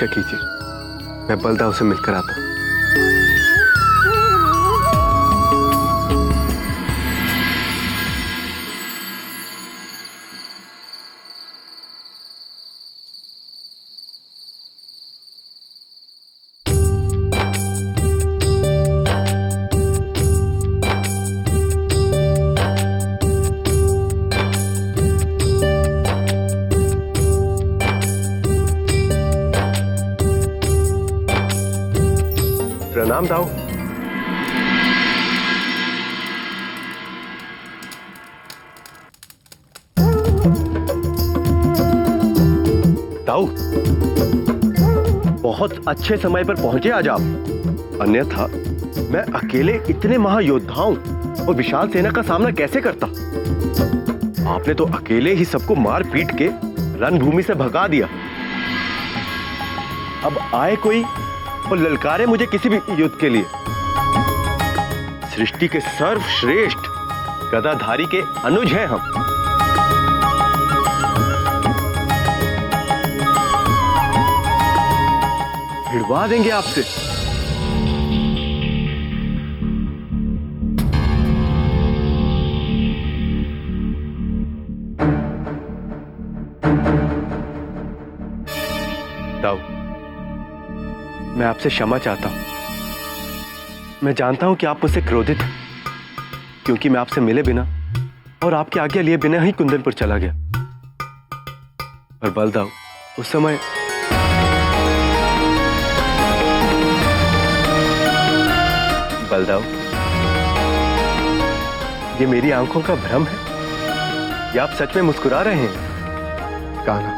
प्रतीक्षा कीजिए, मैं बलदाव से मिलकर आता हूं। प्रणाम दाऊ। दाऊ, बहुत अच्छे समय पर पहुंचे आज आप, अन्यथा मैं अकेले इतने महायोद्धाओं और विशाल सेना का सामना कैसे करता। आपने तो अकेले ही सबको मार पीट के रणभूमि से भगा दिया। अब आए कोई और ललकारे मुझे किसी भी युद्ध के लिए। सृष्टि के सर्वश्रेष्ठ गदाधारी के अनुज हैं हम। भिड़वा देंगे आपसे। दाऊ, मैं आपसे क्षमा चाहता हूं। मैं जानता हूं कि आप मुझसे क्रोधित हैं, क्योंकि मैं आपसे मिले बिना और आपकी आज्ञा लिए बिना ही कुंदनपुर चला गया। और बलदाऊ, उस समय बलदाऊ, ये मेरी आंखों का भ्रम है या आप सच में मुस्कुरा रहे हैं? कान्हा,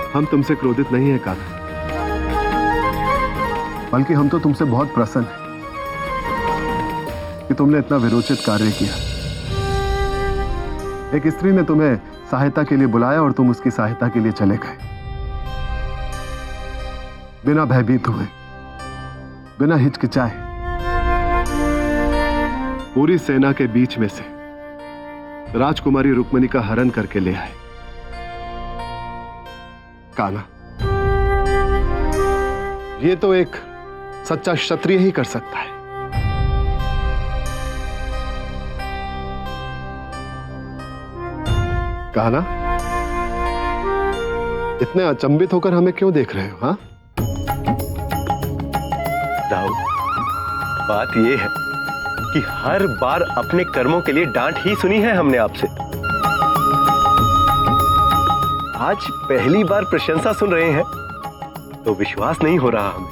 हम तुमसे क्रोधित नहीं है कान्हा, बल्कि हम तो तुमसे बहुत प्रसन्न हैं कि तुमने इतना विरोचित कार्य किया। एक स्त्री ने तुम्हें सहायता के लिए बुलाया और तुम उसकी सहायता के लिए चले गए, बिना भयभीत हुए, बिना हिचकिचाए। पूरी सेना के बीच में से राजकुमारी रुक्मिणी का हरण करके ले आए। कान्हा, ये तो एक सच्चा क्षत्रिय ही कर सकता है। कान्हा, इतने अचंभित होकर हमें क्यों देख रहे हो? हाँ दाऊ, बात यह है कि हर बार अपने कर्मों के लिए डांट ही सुनी है हमने आपसे। आज पहली बार प्रशंसा सुन रहे हैं तो विश्वास नहीं हो रहा हमें।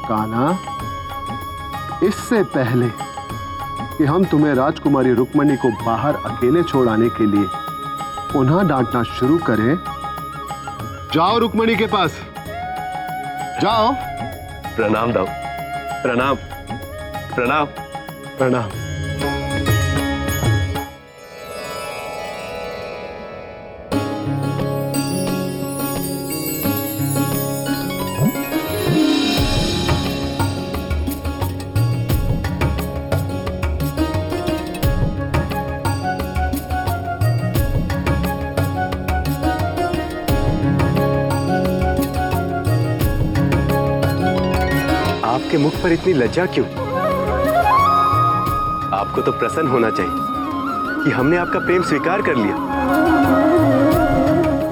कान्हा, इससे पहले कि हम तुम्हें राजकुमारी रुक्मिणी को बाहर अकेले छोड़ आने के लिए पुनः डांटना शुरू करें, जाओ रुक्मिणी के पास, जाओ। प्रणाम दाऊ, प्रणाम प्रणाम प्रणाम। आपके मुख पर इतनी लज्जा क्यों? आपको तो प्रसन्न होना चाहिए कि हमने आपका प्रेम स्वीकार कर लिया।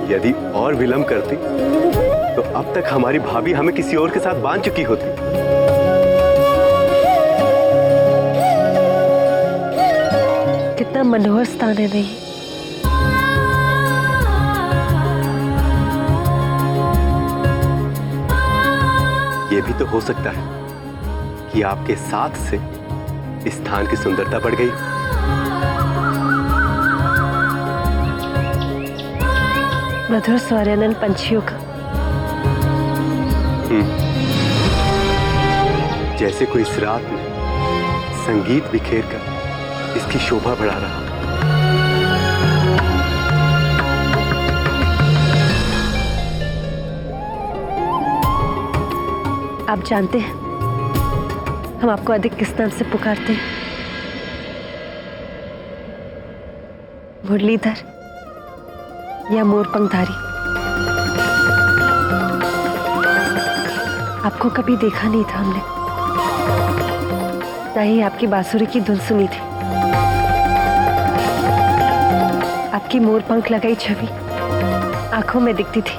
यदि और विलंब करती तो अब तक हमारी भाभी हमें किसी और के साथ बांध चुकी होती। कितना मनोहर स्थान है नहीं? यह भी तो हो सकता है कि आपके साथ से इस स्थान की सुंदरता बढ़ गई। मधुर स्वरानंद पंछियों का। जैसे कोई इस रात में संगीत बिखेर कर इसकी शोभा बढ़ा रहा। आप जानते हैं हम आपको अधिक किस नाम से पुकारते हैं? मुरलीधर या मोर पंखधारी। आपको कभी देखा नहीं था हमने, ना ही आपकी बांसुरी की धुन सुनी थी। आपकी मोर पंख लगाई छवि आंखों में दिखती थी।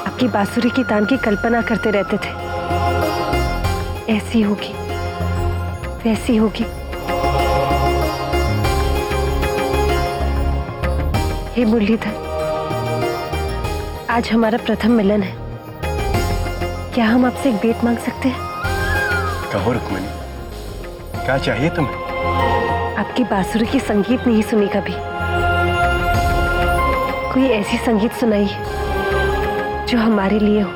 आपकी बांसुरी की तान की कल्पना करते रहते थे, ऐसी होगी वैसी होगी। हे मुरलीधर, आज हमारा प्रथम मिलन है। क्या हम आपसे एक भेंट मांग सकते हैं? कहो रुक्मिणी, क्या चाहिए तुम्हें? आपकी बांसुरी की संगीत नहीं सुनी कभी। कोई ऐसी संगीत सुनाइए जो हमारे लिए हो,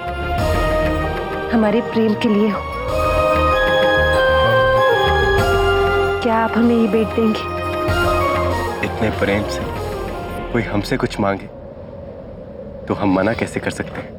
हमारे प्रेम के लिए हो। क्या आप हमें ये भेंट देंगे? इतने प्रेम से कोई हमसे कुछ मांगे तो हम मना कैसे कर सकते हैं?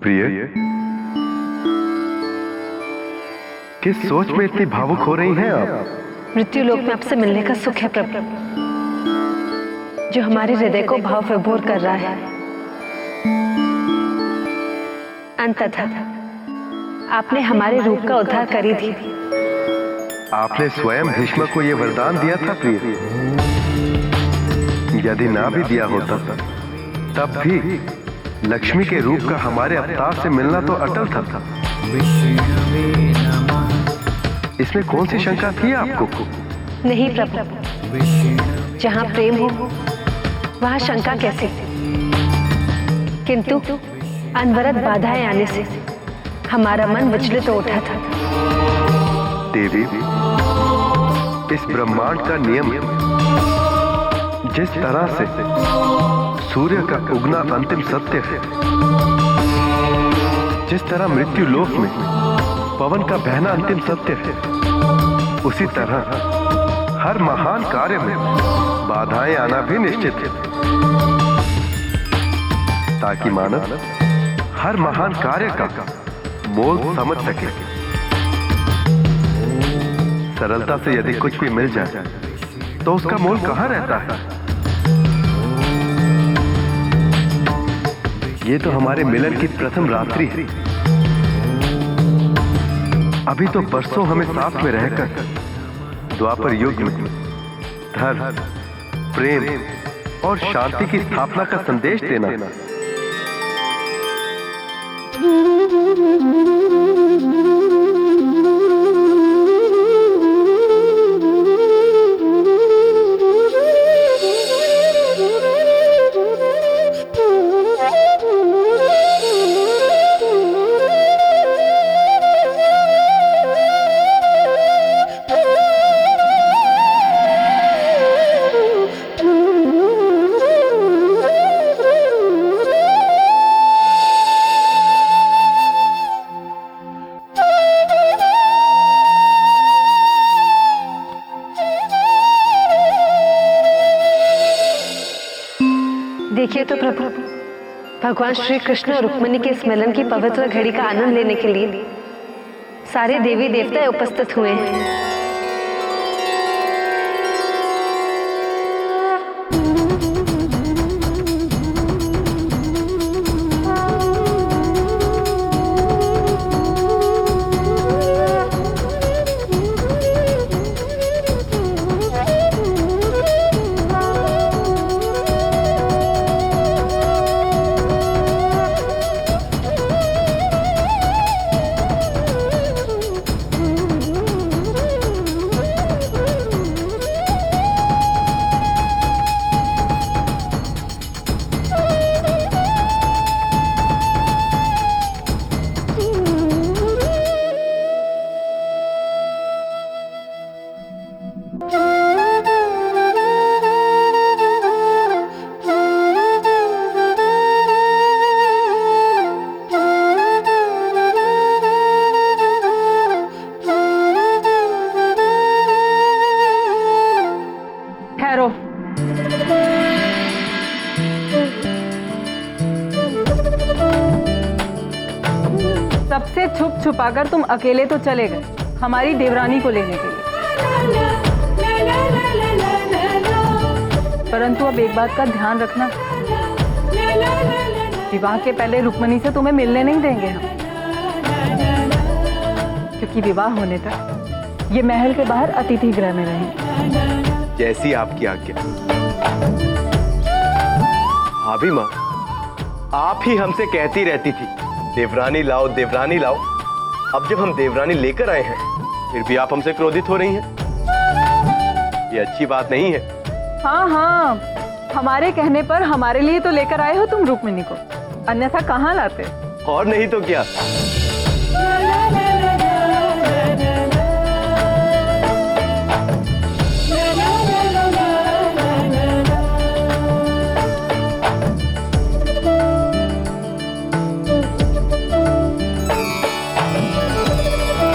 प्रिय, किस सोच में इतनी भावुक हो रही हैं आप? मृत्यु लोक में आपसे मिलने का सुख है प्रभु, जो हमारे हृदय को भाव विभोर कर रहा है। अंततः आपने हमारे रूप का उद्धार कर ही दी। आपने स्वयं भीष्म को यह वरदान दिया था प्रिय। यदि ना भी दिया होता तब भी लक्ष्मी के रूप का हमारे अवतार से मिलना तो अटल था। इसमें कौन सी शंका थी आपको? नहीं प्रभु, जहाँ प्रेम हो वहाँ शंका कैसे? किंतु अनवरत बाधाएं आने से हमारा मन विचलित हो उठा था। देवी, इस ब्रह्मांड का नियम जिस तरह से सूर्य का उगना अंतिम सत्य है, जिस तरह मृत्यु लोक में पवन का बहना अंतिम सत्य है, उसी तरह हर महान कार्य में बाधाएं आना भी निश्चित है, ताकि मानव हर महान कार्य का मोल समझ सके। सरलता से यदि कुछ भी मिल जाए तो उसका मोल कहाँ रहता है? ये तो हमारे मिलन की प्रथम रात्रि है। अभी तो बरसों हमें साथ में रहकर द्वापर युग में धर्म, प्रेम और शांति की स्थापना का संदेश देना। भगवान श्री कृष्ण और रुक्मिणी के इस मिलन की पवित्र घड़ी का आनंद लेने के लिए सारे देवी देवता उपस्थित हुए हैं। सबसे छुप छुपाकर तुम अकेले तो चले गए हमारी देवरानी को लेने के लिए, परंतु अब एक बात का ध्यान रखना, विवाह के पहले रुक्मिणी से तुम्हें मिलने नहीं देंगे हम, क्योंकि विवाह होने तक ये महल के बाहर अतिथि गृह में रहेंगे। जैसी आपकी आज्ञा। भाभी माँ, आप ही हमसे कहती रहती थी देवरानी लाओ देवरानी लाओ। अब जब हम देवरानी लेकर आए हैं फिर भी आप हमसे क्रोधित हो रही हैं। ये अच्छी बात नहीं है। हाँ हाँ, हमारे कहने पर हमारे लिए तो लेकर आए हो तुम रुक्मिणी को, अन्यथा कहाँ लाते? और नहीं तो क्या।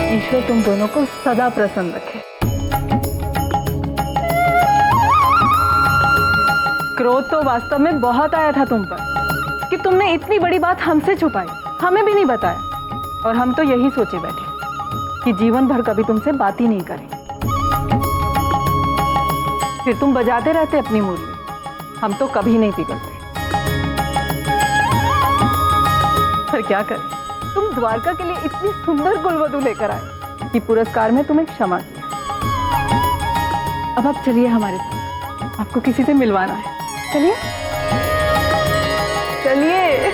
ईश्वर तुम दोनों को सदा प्रसन्न रखे। क्रोध तो वास्तव में बहुत आया था तुम पर कि तुमने इतनी बड़ी बात हमसे छुपाई, हमें भी नहीं बताया, और हम तो यही सोचे बैठे कि जीवन भर कभी तुमसे बात ही नहीं करें। फिर तुम बजाते रहते अपनी मुरली, हम तो कभी नहीं पिघलते। पर क्या करें, तुम द्वारका के लिए इतनी सुंदर कुलवधू लेकर आए कि पुरस्कार में तुम्हें क्षमा किया। अब आप चलिए हमारे साथ, आपको किसी से मिलवाना है। चलिए चलिए।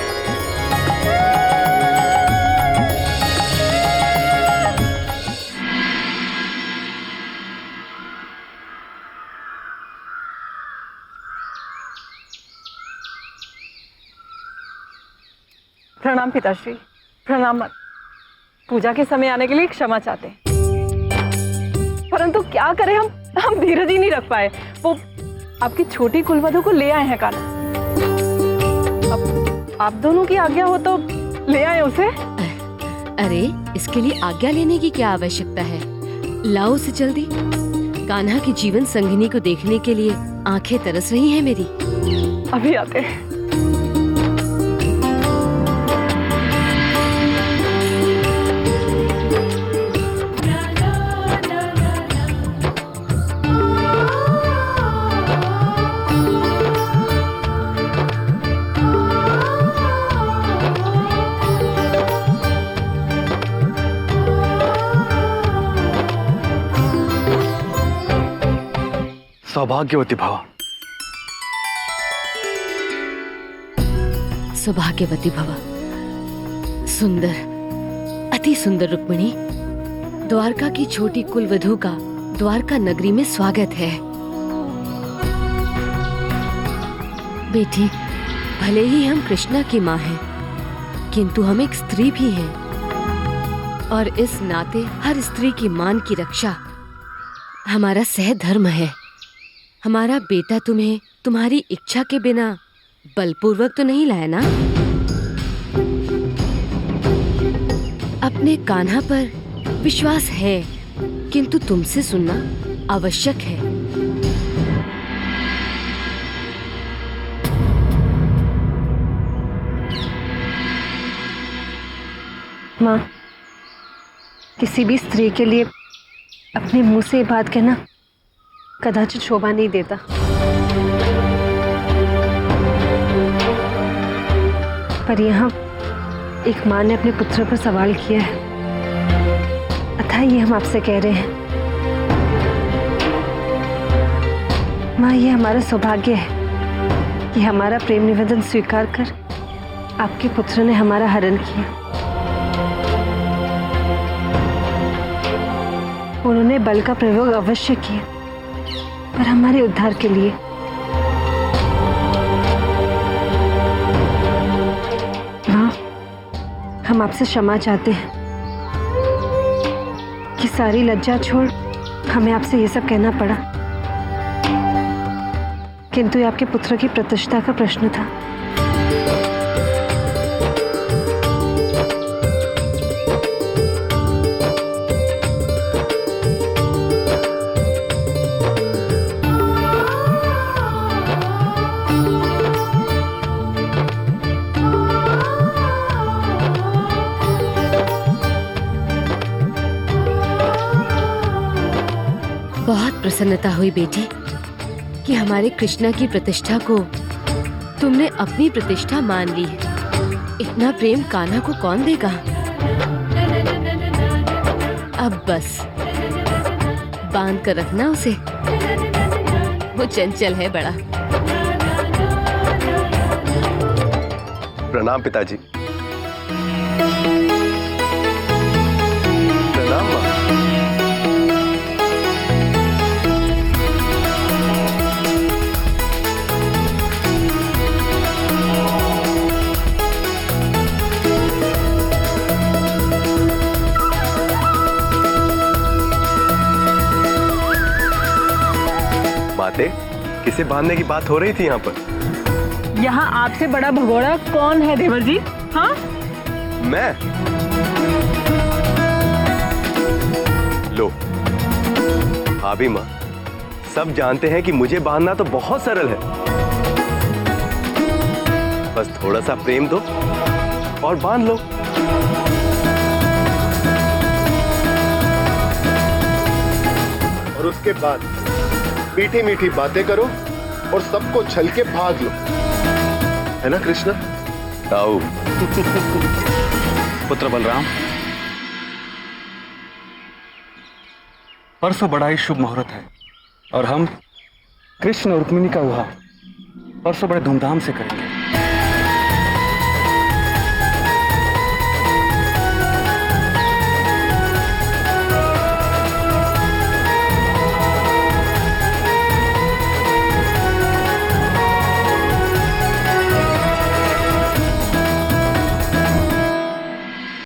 प्रणाम पिताश्री। प्रणाम। मत पूजा के समय आने के लिए क्षमा चाहते हैं, परंतु क्या करें, हम धीरज ही नहीं रख पाए। वो आपकी छोटी कुलवधू को ले आए हैं कान्हा। अब आप दोनों की आज्ञा हो तो ले आए उसे। अरे इसके लिए आज्ञा लेने की क्या आवश्यकता है, लाओ उसे जल्दी। कान्हा की जीवन संगिनी को देखने के लिए आंखें तरस रही हैं मेरी। अभी आते हैं। सौभाग्यवती भव। सौभाग्यवती भव। सुंदर, अति सुंदर रुक्मिणी, द्वारका की छोटी कुलवधू का द्वारका नगरी में स्वागत है। बेटी, भले ही हम कृष्णा की माँ हैं, किंतु हम एक स्त्री भी हैं, और इस नाते हर स्त्री की मान की रक्षा हमारा सहधर्म है। हमारा बेटा तुम्हें तुम्हारी इच्छा के बिना बलपूर्वक तो नहीं लाया ना? अपने कान्हा पर विश्वास है, किंतु तुमसे सुनना आवश्यक है। माँ, किसी भी स्त्री के लिए अपने मुंह से ये बात कहना कदाचित शोभा नहीं देता। पर यहाँ एक माँ ने अपने पुत्र पर सवाल किया है, अतः ये हम आपसे कह रहे हैं। माँ, ये हमारा सौभाग्य है कि हमारा प्रेम निवेदन स्वीकार कर आपके पुत्र ने हमारा हरण किया। उन्होंने बल का प्रयोग अवश्य किया, पर हमारे उद्धार के लिए। माँ, हम आपसे क्षमा चाहते हैं कि सारी लज्जा छोड़ हमें आपसे ये सब कहना पड़ा, किंतु ये आपके पुत्र की प्रतिष्ठा का प्रश्न था। बहुत प्रसन्नता हुई बेटी कि हमारे कृष्णा की प्रतिष्ठा को तुमने अपनी प्रतिष्ठा मान ली है। इतना प्रेम कान्हा को कौन देगा? अब बस बांध कर रखना उसे, वो चंचल है बड़ा। प्रणाम पिताजी। प्रणाम माँ। माते, किसे बांधने की बात हो रही थी यहाँ पर? यहाँ आपसे बड़ा भगोड़ा कौन है देवर जी? हाँ, मैं? लो भाभी माँ, सब जानते हैं कि मुझे बांधना तो बहुत सरल है। बस थोड़ा सा प्रेम दो और बांध लो। और उसके बाद मीठी मीठी बातें करो और सबको छल के भाग लो, है ना कृष्णा? ताऊ। पुत्र बलराम, परसों बड़ा ही शुभ मुहूर्त है और हम कृष्ण और रुक्मिणी का विवाह परसों बड़े धूमधाम से करेंगे।